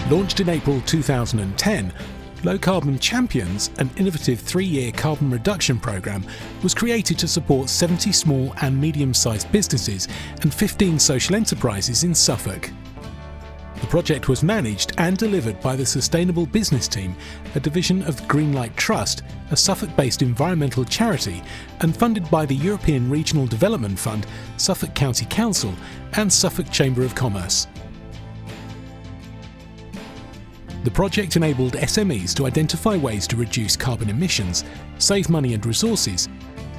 Launched in April 2010, Low Carbon Champions, an innovative 3-year carbon reduction programme, was created to support 70 small and medium-sized businesses and 15 social enterprises in Suffolk. The project was managed and delivered by the Sustainable Business Team, a division of the Greenlight Trust, a Suffolk-based environmental charity, and funded by the European Regional Development Fund, Suffolk County Council and Suffolk Chamber of Commerce. The project enabled SMEs to identify ways to reduce carbon emissions, save money and resources.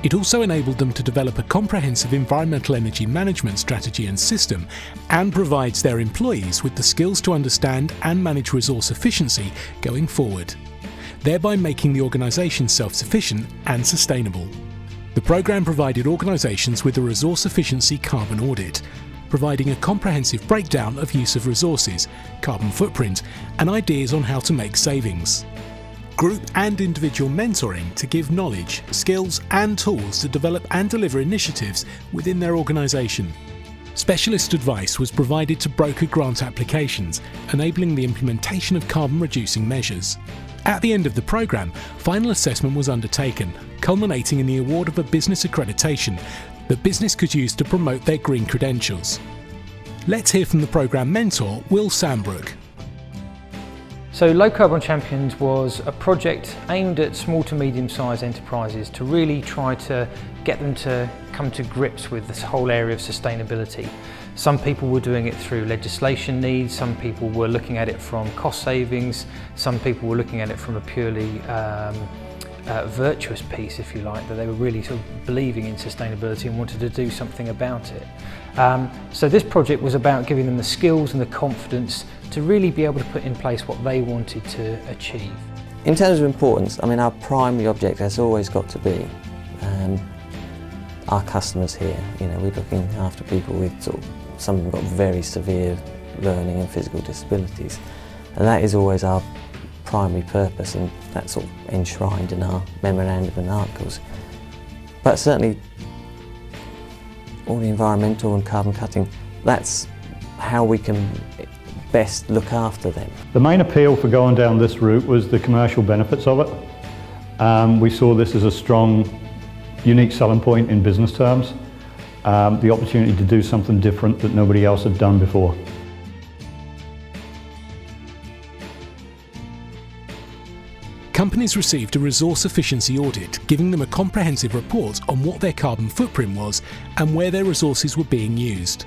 It also enabled them to develop a comprehensive environmental energy management strategy and system, and provides their employees with the skills to understand and manage resource efficiency going forward, thereby making the organisation self-sufficient and sustainable. The programme provided organisations with a resource efficiency carbon audit, providing a comprehensive breakdown of use of resources, carbon footprint, and ideas on how to make savings. Group and individual mentoring to give knowledge, skills and tools to develop and deliver initiatives within their organisation. Specialist advice was provided to broker grant applications, enabling the implementation of carbon reducing measures. At the end of the programme, final assessment was undertaken, culminating in the award of a business accreditation that business could use to promote their green credentials. Let's hear from the programme mentor, Will Sambrook. So Low Carbon Champions was a project aimed at small to medium-sized enterprises to really try to get them to come to grips with this whole area of sustainability. Some people were doing it through legislation needs, some people were looking at it from cost savings, some people were looking at it from a purely virtuous piece, if you like, that they were really sort of believing in sustainability and wanted to do something about it. So this project was about giving them the skills and the confidence to really be able to put in place what they wanted to achieve. In terms of importance, I mean, our primary object has always got to be our customers here. You know, we're looking after people with some of them got very severe learning and physical disabilities, and that is always our primary purpose, and that's sort of enshrined in our memorandum and articles. But certainly all the environmental and carbon cutting, that's how we can best look after them. The main appeal for going down this route was the commercial benefits of it. We saw this as a strong, unique selling point in business terms, the opportunity to do something different that nobody else had done before. Companies received a resource efficiency audit, giving them a comprehensive report on what their carbon footprint was and where their resources were being used.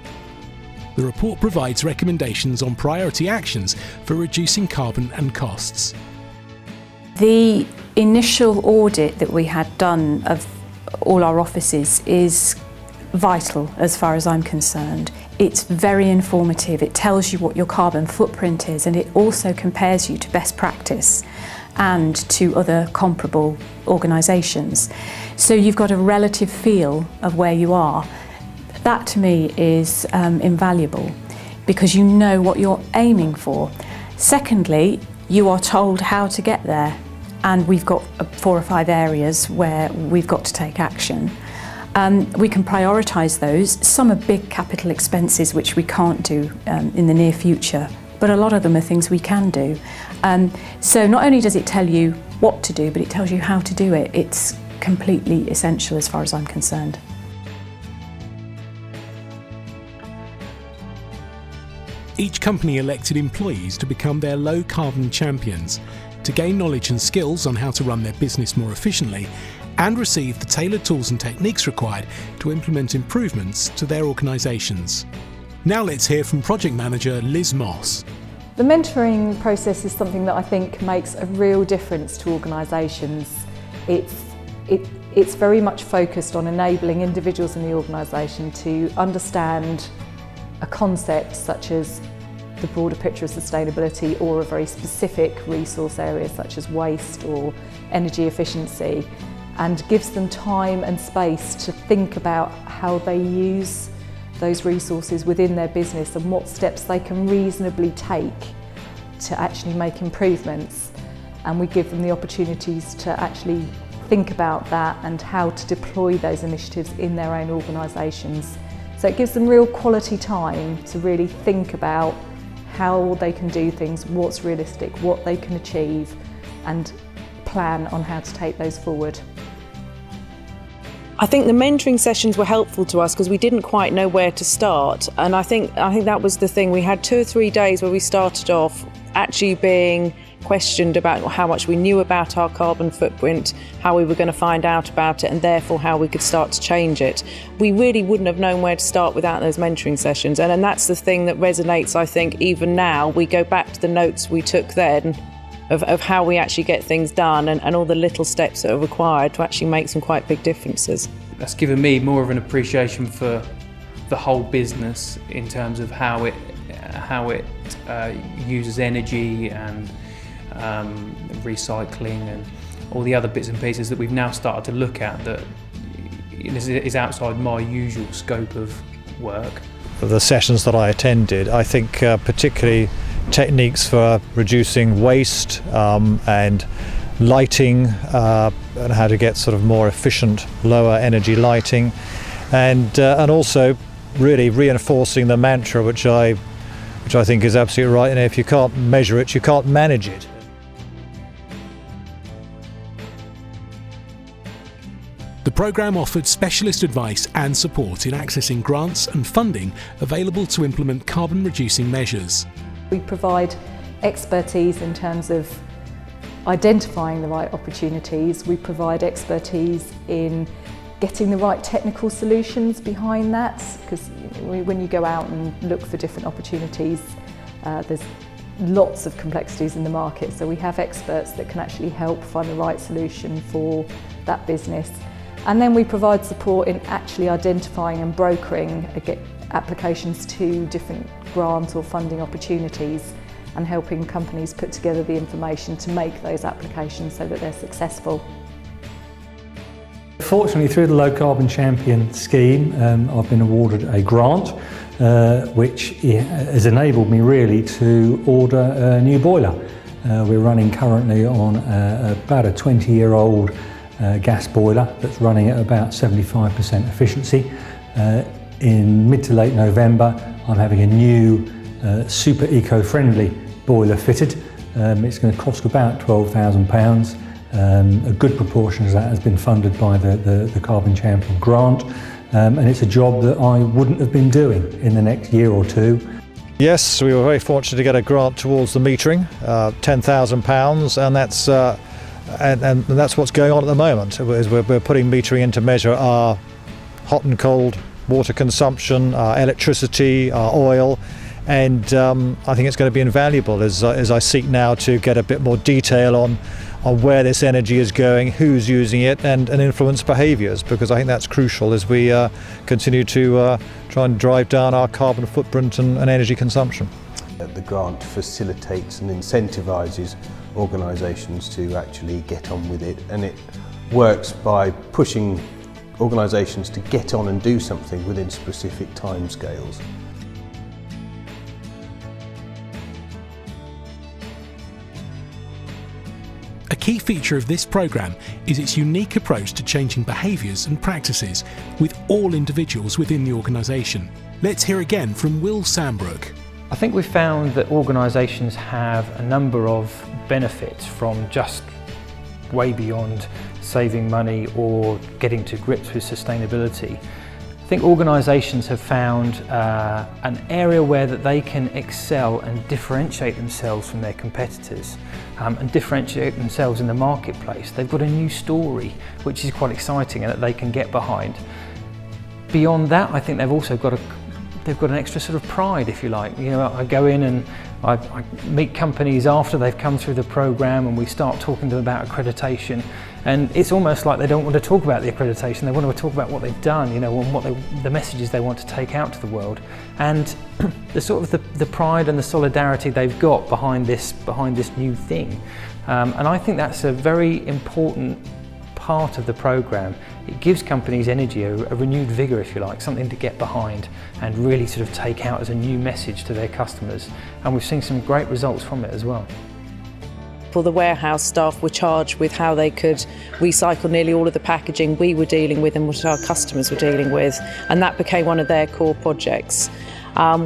The report provides recommendations on priority actions for reducing carbon and costs. The initial audit that we had done of all our offices is vital as far as I'm concerned. It's very informative. It tells you what your carbon footprint is, and it also compares you to best practice and to other comparable organisations. So you've got a relative feel of where you are. That to me is invaluable, because you know what you're aiming for. Secondly, you are told how to get there, and we've got 4 or 5 areas where we've got to take action. We can prioritise those. Some are big capital expenses which we can't do in the near future, but a lot of them are things we can do. So not only does it tell you what to do, but it tells you how to do it. It's completely essential as far as I'm concerned. Each company elected employees to become their low carbon champions, to gain knowledge and skills on how to run their business more efficiently, and receive the tailored tools and techniques required to implement improvements to their organisations. Now let's hear from Project Manager Liz Moss. The mentoring process is something that I think makes a real difference to organisations. It's very much focused on enabling individuals in the organisation to understand a concept such as the broader picture of sustainability, or a very specific resource area such as waste or energy efficiency, and gives them time and space to think about how they use those resources within their business and what steps they can reasonably take to actually make improvements. And we give them the opportunities to actually think about that and how to deploy those initiatives in their own organisations. So it gives them real quality time to really think about how they can do things, what's realistic, what they can achieve, and plan on how to take those forward. I think the mentoring sessions were helpful to us because we didn't quite know where to start, and I think that was the thing. We had 2 or 3 days where we started off actually being questioned about how much we knew about our carbon footprint, how we were going to find out about it, and therefore how we could start to change it. We really wouldn't have known where to start without those mentoring sessions, and that's the thing that resonates, I think, even now. We go back to the notes we took then of how we actually get things done and all the little steps that are required to actually make some quite big differences. That's given me more of an appreciation for the whole business in terms of how it uses energy and recycling and all the other bits and pieces that we've now started to look at that is outside my usual scope of work. The sessions that I attended, I think particularly techniques for reducing waste and lighting and how to get sort of more efficient, lower energy lighting, and also really reinforcing the mantra which I think is absolutely right. And if you can't measure it, you can't manage it. The programme offered specialist advice and support in accessing grants and funding available to implement carbon reducing measures. We provide expertise in terms of identifying the right opportunities. We provide expertise in getting the right technical solutions behind that, because when you go out and look for different opportunities, there's lots of complexities in the market. So we have experts that can actually help find the right solution for that business. And then we provide support in actually identifying and brokering applications to different grant or funding opportunities and helping companies put together the information to make those applications so that they're successful. Fortunately, through the Low Carbon Champion scheme, I've been awarded a grant which has enabled me really to order a new boiler. We're running currently on about a 20-year-old gas boiler that's running at about 75% efficiency. In mid to late November, I'm having a new super eco-friendly boiler fitted. It's going to cost about £12,000. A good proportion of that has been funded by the Carbon Champion grant, and it's a job that I wouldn't have been doing in the next year or two. Yes, we were very fortunate to get a grant towards the metering, £10,000, and that's what's going on at the moment. We're putting metering in to measure our hot and cold water consumption, our electricity, our oil, and I think it's going to be invaluable as I seek now to get a bit more detail on where this energy is going, who's using it, and influence behaviours, because I think that's crucial as we continue to try and drive down our carbon footprint and energy consumption. The grant facilitates and incentivises organisations to actually get on with it, and it works by pushing organisations to get on and do something within specific timescales. A key feature of this programme is its unique approach to changing behaviours and practices with all individuals within the organisation. Let's hear again from Will Sambrook. I think we've found that organisations have a number of benefits from just way beyond saving money or getting to grips with sustainability. I think organisations have found an area where that they can excel and differentiate themselves from their competitors and differentiate themselves in the marketplace. They've got a new story which is quite exciting and that they can get behind. Beyond that, I think they've also got an extra sort of pride, if you like. You know, I go in and I meet companies after they've come through the programme and we start talking to them about accreditation, and it's almost like they don't want to talk about the accreditation, they want to talk about what they've done, you know, and what the messages they want to take out to the world. And the sort of the pride and the solidarity they've got behind this new thing. And I think that's a very important part of the programme. It gives companies energy, a renewed vigour, if you like, something to get behind and really sort of take out as a new message to their customers. And we've seen some great results from it as well. For the warehouse staff were charged with how they could recycle nearly all of the packaging we were dealing with and what our customers were dealing with, and that became one of their core projects.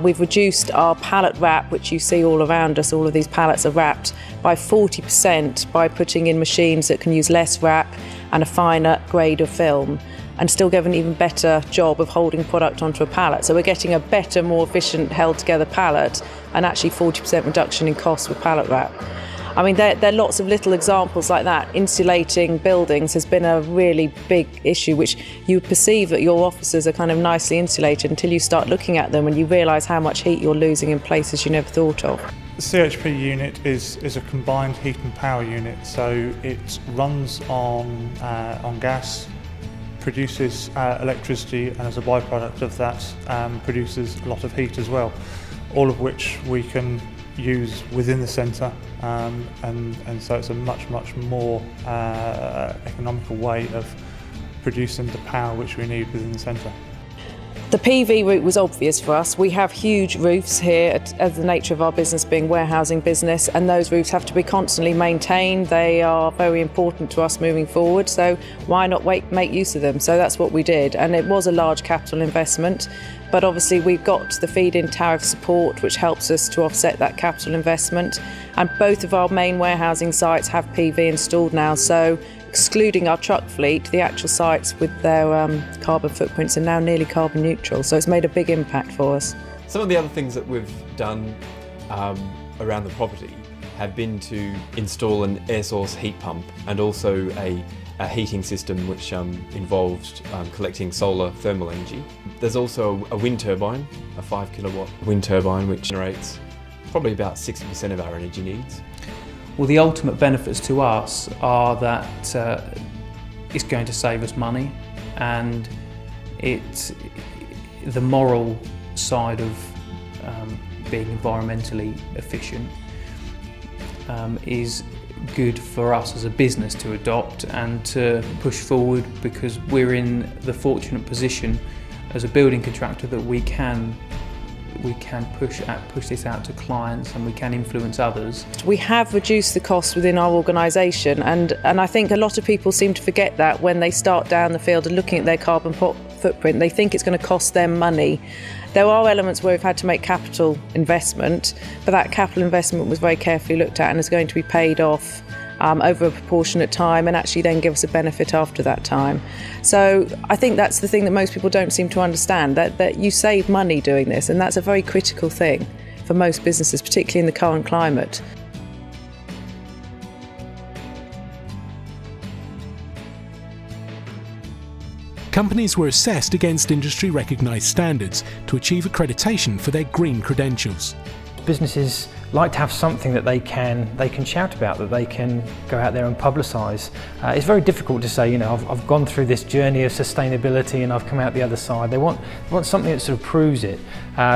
We've reduced our pallet wrap, which you see all around us, all of these pallets are wrapped, by 40% by putting in machines that can use less wrap and a finer grade of film, and still give an even better job of holding product onto a pallet. So we're getting a better, more efficient held together pallet, and actually 40% reduction in cost with pallet wrap. I mean, there are lots of little examples like that. Insulating buildings has been a really big issue, which you perceive that your offices are kind of nicely insulated until you start looking at them and you realise how much heat you're losing in places you never thought of. The CHP unit is a combined heat and power unit, so it runs on gas, produces electricity, and as a byproduct of that produces a lot of heat as well, all of which we can use within the centre, and so it's a much more economical way of producing the power which we need within the centre. The PV route was obvious for us. We have huge roofs here as the nature of our business being warehousing business, and those roofs have to be constantly maintained. They are very important to us moving forward, so why not make use of them? So that's what we did, and it was a large capital investment, but obviously we've got the feed-in tariff support which helps us to offset that capital investment, and both of our main warehousing sites have PV installed now, so excluding our truck fleet, the actual sites with their carbon footprints are now nearly carbon neutral, so it's made a big impact for us. Some of the other things that we've done around the property have been to install an air source heat pump and also a heating system which involved collecting solar thermal energy. There's also a wind turbine, a 5 kilowatt wind turbine, which generates probably about 60% of our energy needs. Well, the ultimate benefits to us are that it's going to save us money, and the moral side of being environmentally efficient is good for us as a business to adopt and to push forward, because we're in the fortunate position as a building contractor that we can push this out to clients, and we can influence others. We have reduced the costs within our organisation, and I think a lot of people seem to forget that when they start down the field and looking at their carbon footprint. They think it's going to cost them money. There are elements where we've had to make capital investment, but that capital investment was very carefully looked at and is going to be paid off over a proportionate time, and actually then give us a benefit after that time. So I think that's the thing that most people don't seem to understand, that you save money doing this, and that's a very critical thing for most businesses, particularly in the current climate. Companies were assessed against industry-recognised standards to achieve accreditation for their green credentials. Businesses like to have something that they can shout about, that they can go out there and publicise. It's very difficult to say, you know, I've gone through this journey of sustainability and I've come out the other side. They want something that sort of proves it.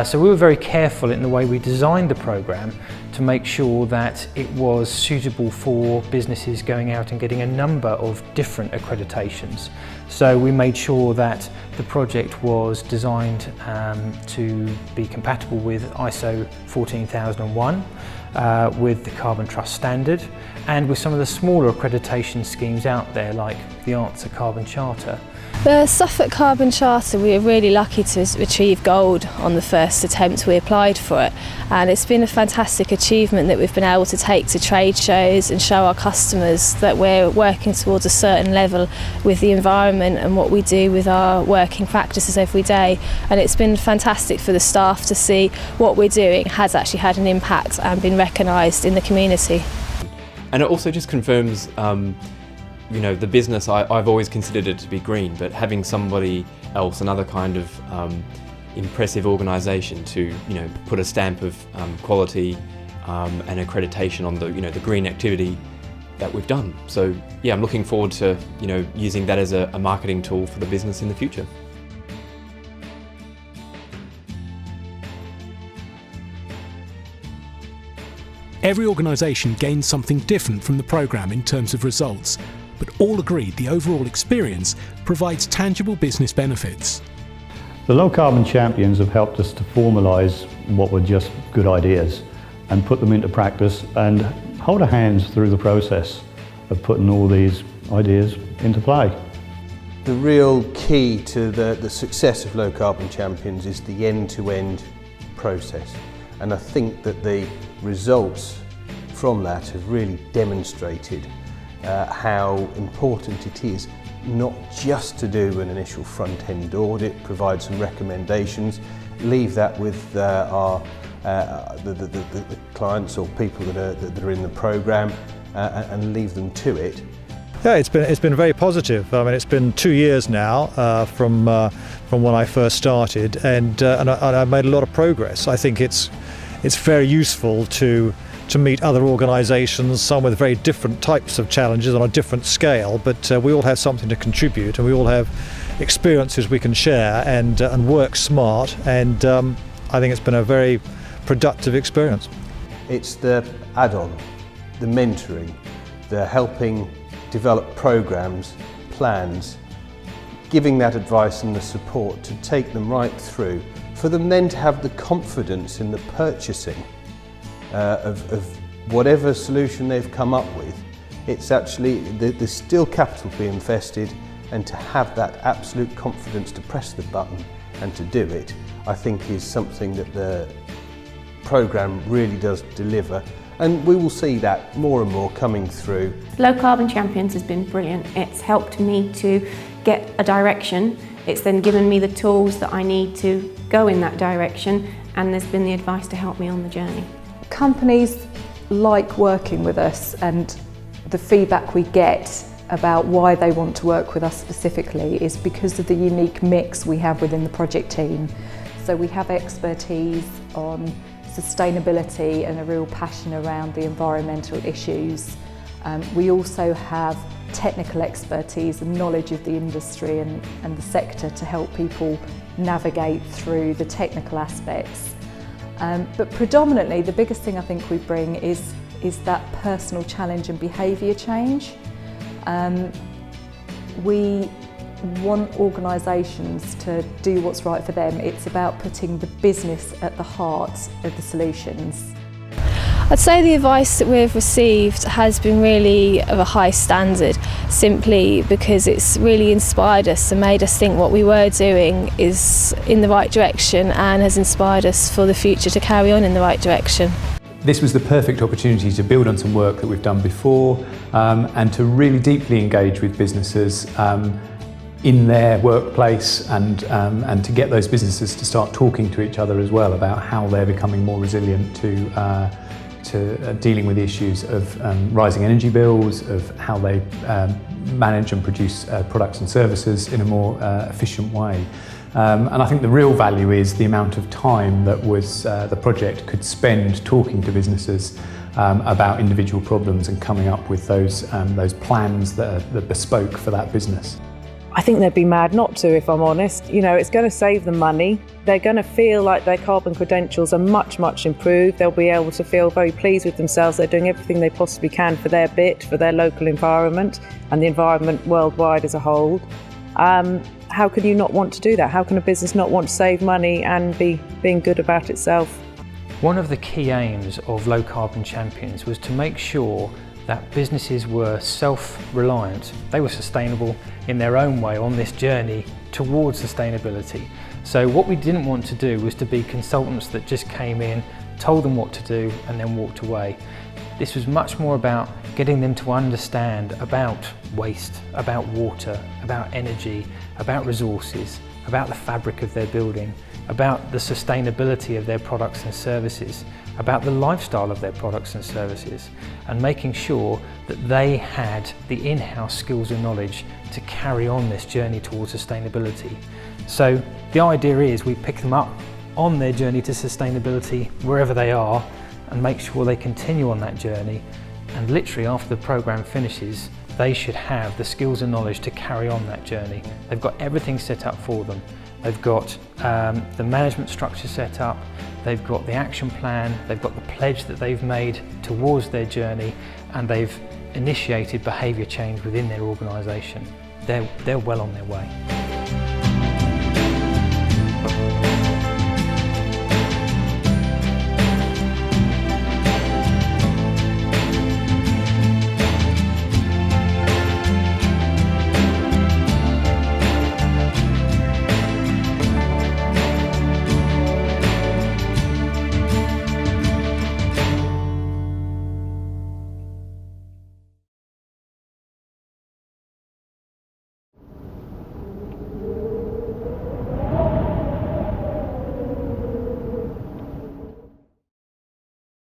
So we were very careful in the way we designed the programme to make sure that it was suitable for businesses going out and getting a number of different accreditations. So we made sure that the project was designed to be compatible with ISO 14001, with the Carbon Trust standard, and with some of the smaller accreditation schemes out there like the Answer Carbon Charter. The Suffolk Carbon Charter, we were really lucky to achieve gold on the first attempt we applied for it, and it's been a fantastic achievement that we've been able to take to trade shows and show our customers that we're working towards a certain level with the environment and what we do with our working practices every day. And it's been fantastic for the staff to see what we're doing has actually had an impact and been recognised in the community. And it also just confirms you know, the business, I've always considered it to be green, but having somebody else, another kind of impressive organisation to, you know, put a stamp of quality and accreditation on the, you know, the green activity that we've done. So yeah, I'm looking forward to, you know, using that as a marketing tool for the business in the future. Every organisation gained something different from the programme in terms of results, but all agreed the overall experience provides tangible business benefits. The Low Carbon Champions have helped us to formalise what were just good ideas and put them into practice and hold our hands through the process of putting all these ideas into play. The real key to the success of Low Carbon Champions is the end-to-end process. And I think that the results from that have really demonstrated how important it is not just to do an initial front-end audit, provide some recommendations, leave that with the clients or people that are in the programme and leave them to it. Yeah, it's been very positive. I mean, it's been 2 years now from when I first started, and I made a lot of progress. I think it's very useful to meet other organisations, some with very different types of challenges on a different scale, but we all have something to contribute, and we all have experiences we can share and work smart. And I think it's been a very productive experience. It's the add-on, the mentoring, the helping develop programs, plans, giving that advice and the support to take them right through, for them then to have the confidence in the purchasing of whatever solution they've come up with. It's actually, there's still capital to be invested, and to have that absolute confidence to press the button and to do it, I think is something that the programme really does deliver. And we will see that more and more coming through. Low Carbon Champions has been brilliant. It's helped me to get a direction. It's then given me the tools that I need to go in that direction, and there's been the advice to help me on the journey. Companies like working with us, and the feedback we get about why they want to work with us specifically is because of the unique mix we have within the project team. So we have expertise on sustainability and a real passion around the environmental issues. We also have technical expertise and knowledge of the industry and the sector to help people navigate through the technical aspects. But predominantly, the biggest thing I think we bring is that personal challenge and behaviour change. We want organisations to do what's right for them. It's about putting the business at the heart of the solutions. I'd say the advice that we've received has been really of a high standard, simply because it's really inspired us and made us think what we were doing is in the right direction, and has inspired us for the future to carry on in the right direction. This was the perfect opportunity to build on some work that we've done before, and to really deeply engage with businesses in their workplace, and to get those businesses to start talking to each other as well about how they're becoming more resilient to dealing with the issues of rising energy bills, of how they manage and produce products and services in a more efficient way. And I think the real value is the amount of time that the project could spend talking to businesses about individual problems and coming up with those plans that are bespoke for that business. I think they'd be mad not to, if I'm honest. You know, it's going to save them money. They're going to feel like their carbon credentials are much, much improved. They'll be able to feel very pleased with themselves. They're doing everything they possibly can for their bit, for their local environment and the environment worldwide as a whole. How can you not want to do that? How can a business not want to save money and be being good about itself? One of the key aims of Low Carbon Champions was to make sure that businesses were self-reliant. They were sustainable in their own way on this journey towards sustainability. So what we didn't want to do was to be consultants that just came in, told them what to do and then walked away. This was much more about getting them to understand about waste, about water, about energy, about resources, about the fabric of their building, about the sustainability of their products and services, about the lifestyle of their products and services, and making sure that they had the in-house skills and knowledge to carry on this journey towards sustainability. So the idea is we pick them up on their journey to sustainability wherever they are and make sure they continue on that journey, and literally after the programme finishes they should have the skills and knowledge to carry on that journey. They've got everything set up for them. They've got the management structure set up, they've got the action plan, they've got the pledge that they've made towards their journey, and they've initiated behaviour change within their organisation. They're well on their way.